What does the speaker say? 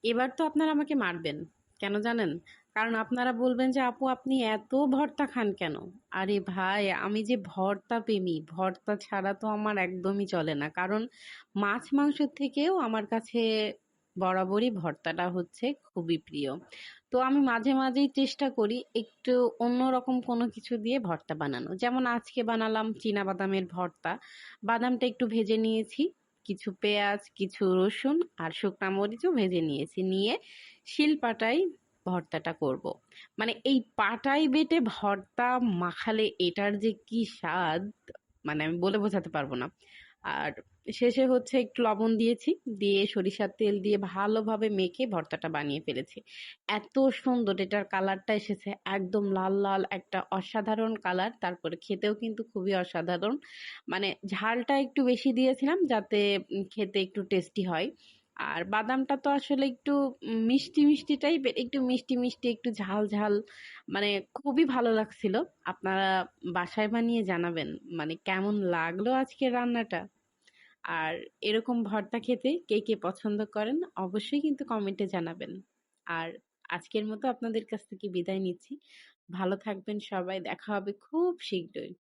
এবার তো আপনারা আমাকে মারবেন। কেন জানেন? কারণ আপনারা বলবেন যে, "আপু আপনি এত ভর্তা খান কেন?" আরে ভাই, আমি যে ভর্তা প্রেমী, ভর্তা ছাড়া তো আমার একদমই চলে না। কারণ মাছ-মাংসের থেকেও আমার কাছে বরাবরই ভর্তাটা হচ্ছে খুবই প্রিয়। তো আমি মাঝে, মাঝেই চেষ্টা করি একটু অন্যরকম কোনো কিছু দিয়ে ভর্তা বানানো। যেমন আজকে বানালাম চীনা ভর্তা। বাদামটা একটু ভেজে নিয়েছি। কিছু পেঁয়াজ, কিছু রসুন আর শুকনা মরিচও ভেজে নিয়েছি। নিয়ে শিলপাটায় ভর্তাটা করব। মানে এই পাটায় বেটে ভর্তা মাখালে এটার যে কি স্বাদ, মানে আমি বলে বোঝাতে পারবো না। আর শেষে হচ্ছে একটু লবণ দিয়েছি, দিয়ে সরিষার তেল দিয়ে ভালোভাবে মেখে ভর্তাটা বানিয়ে ফেলেছি। এত সুন্দর এটার কালারটা এসেছে, একদম লাল লাল একটা অসাধারণ কালার। তারপরে খেতেও কিন্তু খুবই অসাধারণ। মানে ঝালটা একটু বেশি দিয়েছিলাম যাতে খেতে একটু টেস্টি হয়। আর বাদামটা তো আসলে একটু মিষ্টি মিষ্টি টাইপের, একটু মিষ্টি মিষ্টি একটু ঝাল ঝাল, মানে খুবই ভালো লাগছিল। আপনারা বাসায় বানিয়ে জানাবেন মানে কেমন লাগলো আজকের রান্নাটা। আর এরকম ভর্তা খেতে কে কে পছন্দ করেন অবশ্যই কিন্তু কমেন্টে জানাবেন। আর আজকের মতো আপনাদের কাছ থেকে বিদায় নিচ্ছি। ভালো থাকবেন সবাই, দেখা হবে খুব শীঘ্রই।